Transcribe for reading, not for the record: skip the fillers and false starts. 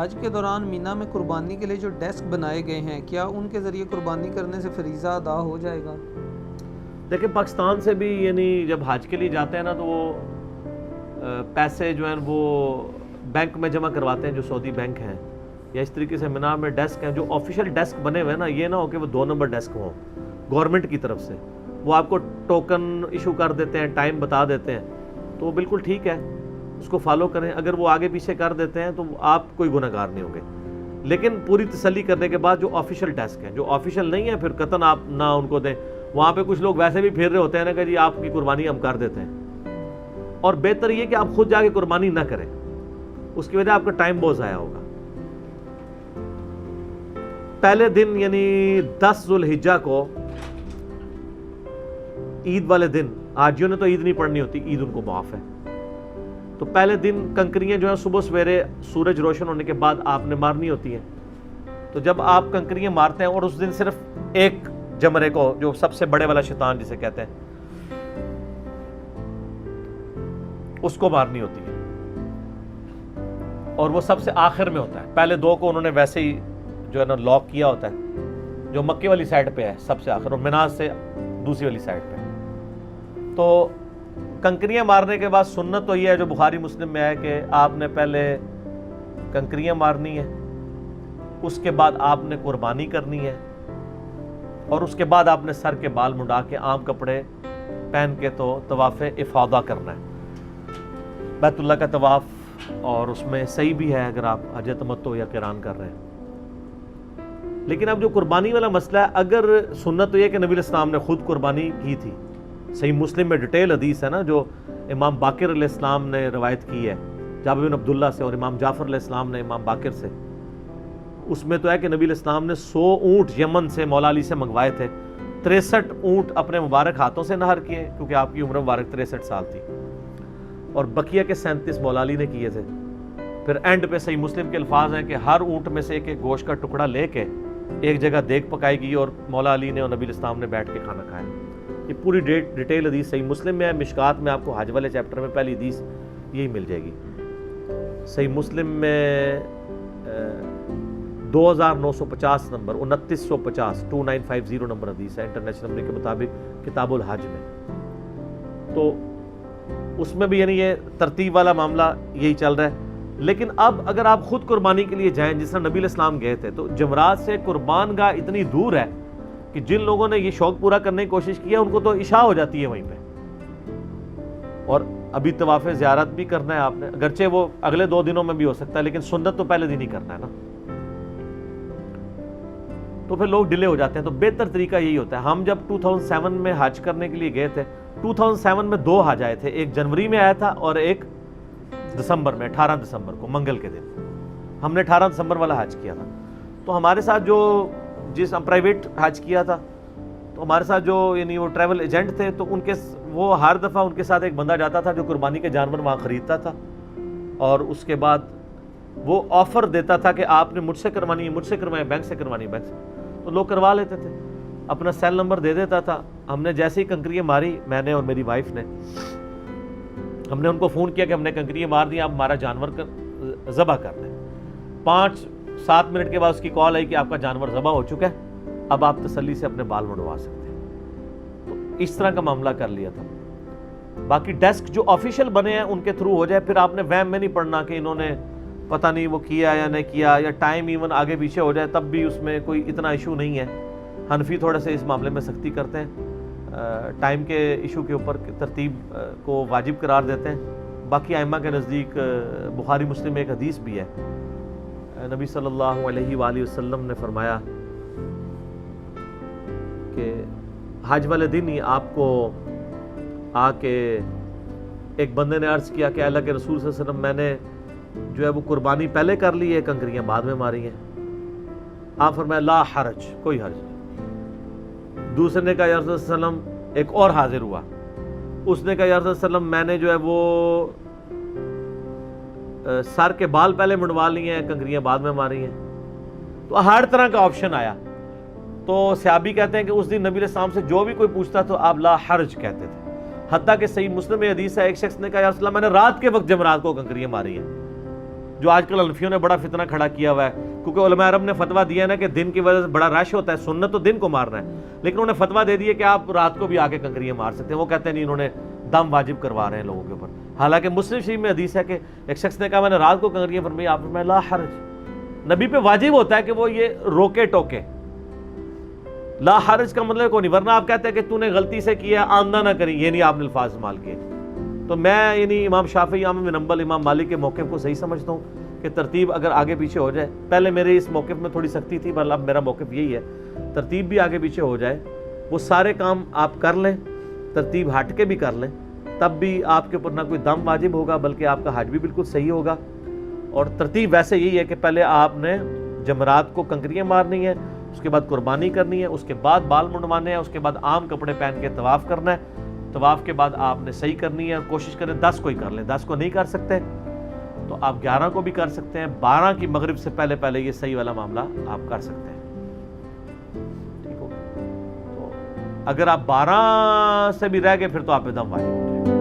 حج کے دوران مینا میں قربانی کے لیے جو ڈیسک بنائے گئے ہیں، کیا ان کے ذریعے قربانی کرنے سے فریضہ ادا ہو جائے گا؟ دیکھیں پاکستان سے بھی یعنی جب حج کے لیے جاتے ہیں نا تو وہ پیسے جو ہیں وہ بینک میں جمع کرواتے ہیں، جو سعودی بینک ہیں، یا اس طریقے سے مینا میں ڈیسک ہیں جو آفیشیل ڈیسک بنے ہوئے ہیں نا، یہ نہ ہو کہ وہ 2 نمبر ڈیسک ہوں گورنمنٹ کی طرف سے، وہ آپ کو ٹوکن ایشو کر دیتے ہیں، ٹائم بتا دیتے ہیں، تو وہ بالکل ٹھیک ہے، اس کو فالو کریں۔ اگر وہ آگے پیچھے کر دیتے ہیں تو آپ کوئی گناہ گار نہیں ہوں گے، لیکن پوری تسلی کرنے کے بعد جو آفیشیل ڈیسک ہیں، جو آفیشیل نہیں ہے پھر قطعاً آپ نہ ان کو دیں۔ وہاں پہ کچھ لوگ ویسے بھی پھر رہے ہوتے ہیں نا کہ جی آپ کی قربانی ہم کر دیتے ہیں، اور بہتر یہ کہ آپ خود جا کے قربانی نہ کریں، اس کی وجہ آپ کا ٹائم بہت ضائع ہوگا۔ پہلے دن یعنی 10 ذو الحجہ کو، عید والے دن، حاجیوں نے تو عید نہیں پڑھنی ہوتی، عید ان کو معاف ہے، تو پہلے دن کنکریاں جو ہیں صبح سویرے سورج روشن ہونے کے بعد آپ نے مارنی ہوتی ہیں۔ تو جب آپ کنکریاں مارتے ہیں اور اس دن صرف ایک جمرے کو، جو سب سے بڑے والا شیطان جسے کہتے ہیں، اس کو مارنی ہوتی ہے، اور وہ سب سے آخر میں ہوتا ہے۔ پہلے 2 کو انہوں نے ویسے ہی جو ہے نا لاک کیا ہوتا ہے، جو مکے والی سائڈ پہ ہے سب سے آخر، اور مینا سے دوسری والی سائڈ پہ۔ تو کنکریاں مارنے کے بعد سنت تو یہ ہے جو بخاری مسلم میں ہے کہ آپ نے پہلے کنکریاں مارنی ہے، اس کے بعد آپ نے قربانی کرنی ہے، اور اس کے بعد آپ نے سر کے بال منڈا کے عام کپڑے پہن کے تو طواف افاضہ کرنا ہے، بیت اللہ کا طواف، اور اس میں صحیح بھی ہے اگر آپ حج تمتع یا قران کر رہے ہیں۔ لیکن اب جو قربانی والا مسئلہ ہے، اگر سنت تو یہ کہ نبی علیہ السلام نے خود قربانی کی تھی، صحیح مسلم میں ڈیٹیل حدیث ہے نا جو امام باقر علیہ السلام نے روایت کی ہے جابر بن عبداللہ سے، اور امام جعفر علیہ السلام نے امام باقر سے، اس میں تو ہے کہ نبی علیہ السلام نے 100 اونٹ یمن سے مولا علی سے منگوائے تھے، 63 اونٹ اپنے مبارک ہاتھوں سے نہر کیے کیونکہ آپ کی عمر مبارک 63 سال تھی، اور بقیہ کے 37 مولا علی نے کیے تھے۔ پھر اینڈ پہ صحیح مسلم کے الفاظ ہیں کہ ہر اونٹ میں سے ایک گوشت کا ٹکڑا لے کے ایک جگہ دیگ پکائی گئی، اور مولا علی نے اور نبی علیہ السلام نے بیٹھ کے کھانا کھایا۔ یہ پوری ڈیٹیل حدیث صحیح مسلم میں ہے، مشکات میں آپ کو حج والے چیپٹر میں پہلی حدیث یہی مل جائے گی۔ صحیح مسلم میں 2950 نمبر، 2950 2950 نمبر حدیث ہے انٹرنیشنل نمبر کے مطابق کتاب الحج میں، تو اس میں بھی یعنی یہ ترتیب والا معاملہ یہی چل رہا ہے۔ لیکن اب اگر آپ خود قربانی کے لیے جائیں، جس طرح نبی علیہ السلام گئے تھے، تو جمرات سے قربان گاہ اتنی دور ہے کہ جن لوگوں نے یہ شوق پورا کرنے کی کوشش کی ہے ان کو تو عشاء ہو جاتی ہے وہیں پہ، اور ابھی طواف زیارت بھی کرنا ہے آپ نے، اگرچہ وہ اگلے 2 دنوں میں بھی ہو سکتا ہے، لیکن سنت تو پہلے دن ہی کرنا ہے نا، تو پھر لوگ ڈیلے ہو جاتے ہیں۔ تو بہتر طریقہ یہی ہوتا ہے۔ ہم جب 2007 میں حج کرنے کے لیے گئے تھے، 2007 میں 2 حج آئے تھے، ایک جنوری میں آیا تھا اور ایک دسمبر میں، 18 دسمبر کو منگل کے دن ہم نے 18 دسمبر والا حج کیا تھا۔ تو ہمارے ساتھ جو ہم پرائیویٹ حج کیا تھا، تو ہمارے ساتھ جو یعنی وہ ٹریول ایجنٹ تھے، تو وہ ہر دفعہ ان کے ساتھ ایک بندہ جاتا تھا جو قربانی کے جانور وہاں خریدتا تھا، اور اس کے بعد وہ آفر دیتا تھا کہ آپ نے مجھ سے کروانی ہے، مجھ سے کروائیں، بینک سے کروانی ہے، بینک سے، تو لوگ کروا لیتے تھے، اپنا سیل نمبر دے دیتا تھا۔ ہم نے جیسے ہی کنکریاں ماری، میں نے اور میری وائف نے، ہم نے ان کو فون کیا کہ ہم نے کنکریاں مار دی، آپ ہمارا جانور ذبح کر دیں۔ 5-7 منٹ کے بعد اس کی کال آئی کہ آپ کا جانور ذبح ہو چکا ہے، اب آپ تسلی سے اپنے بال منڈوا سکتے ہیں۔ تو اس طرح کا معاملہ کر لیا تھا۔ باقی ڈیسک جو آفیشیل بنے ہیں ان کے تھرو ہو جائے، پھر آپ نے وہم میں نہیں پڑھنا کہ انہوں نے پتہ نہیں وہ کیا یا نہیں کیا، یا ٹائم ایون آگے پیچھے ہو جائے تب بھی اس میں کوئی اتنا ایشو نہیں ہے۔ حنفی تھوڑے سے اس معاملے میں سختی کرتے ہیں، ٹائم کے ایشو کے اوپر ترتیب کو واجب قرار دیتے ہیں۔ باقی ائمہ کے نزدیک بخاری مسلم میں ایک حدیث بھی ہے، نبی صلی اللہ علیہ وآلہ وسلم نے فرمایا کہ حج والے دن ہی آپ کو آ کے ایک بندے نے عرض کیا کہ اللہ کے رسول صلی اللہ علیہ وسلم، میں نے جو ہے وہ قربانی پہلے کر لی ہے، کنکریاں بعد میں ماری ہیں۔ آپ فرمایا لا حرج، کوئی حرج نہیں۔ دوسرے نے کہا یا رسول اللہ علیہ وسلم، ایک اور حاضر ہوا، اس نے کہا یا رسول اللہ علیہ وسلم، میں نے جو ہے وہ سر کے بال پہلے منڈوا لیے ہیں، کنکریاں بعد میں ماری ہیں۔ تو ہر طرح کا آپشن آیا۔ تو صحابی کہتے ہیں کہ اس دن نبی علیہ السلام سے جو بھی کوئی پوچھتا تو آپ لا حرج کہتے تھے، حتیٰ کہ صحیح مسلم میں حدیث ہے، ایک شخص نے کہا یا رسول اللہ، میں نے رات کے وقت جمرات کو کنکریاں ماری ہیں، جو آج کل حنفیوں نے بڑا فتنہ کھڑا کیا ہوا ہے، کیونکہ علماء عرب نے فتویٰ دیا ہے نا کہ دن کی وجہ سے بڑا رش ہوتا ہے، سنت تو دن کو مارنا ہے، لیکن انہوں نے فتویٰ دے دیا کہ آپ رات کو بھی آ کے کنکریاں مار سکتے ہیں. وہ کہتے ہیں نہیں، انہوں نے دم واجب کروا رہے ہیں لوگوں کے اوپر. حالانکہ مسلم شریف میں حدیث ہے کہ ایک شخص نے کہا میں نے رات کو کنکریاں فرمائی، آپ نے لا حرج. نبی پہ واجب ہوتا ہے کہ وہ یہ روکے ٹوکے. لا حرج کا مطلب کوئی نہیں، ورنہ آپ کہتے ہیں کہ تو نے غلطی سے کیا آمدہ نہ کریں، یہ نہیں آپ نے الفاظ استعمال کیے. تو میں یعنی امام شافعی، امام بن حنبل، امام مالک کے موقف کو صحیح سمجھتا ہوں کہ ترتیب اگر آگے پیچھے ہو جائے، پہلے میرے اس موقف میں تھوڑی سختی تھی پر اب میرا موقف یہی ہے، ترتیب بھی آگے پیچھے ہو جائے، وہ سارے کام آپ کر لیں، ترتیب ہٹ کے بھی کر لیں، تب بھی آپ کے اوپر نہ کوئی دم واجب ہوگا بلکہ آپ کا حج بھی بالکل صحیح ہوگا. اور ترتیب ویسے یہی ہے کہ پہلے آپ نے جمرات کو کنکریاں مارنی ہے، اس کے بعد قربانی کرنی ہے، اس کے بعد بال منڈوانے ہیں، اس کے بعد عام کپڑے پہن کے طواف کرنا ہے. طواف کے بعد آپ نے صحیح کرنی ہے، کوشش کریں 10 کو ہی کر لیں. 10 کو نہیں کر سکتے تو آپ 11 کو بھی کر سکتے ہیں. 12 کی مغرب سے پہلے پہلے یہ صحیح والا معاملہ آپ کر سکتے ہیں. ٹھیک ہو؟ تو اگر آپ 12 سے بھی رہ گئے پھر تو آپ پہ دم واجب ہو جائے.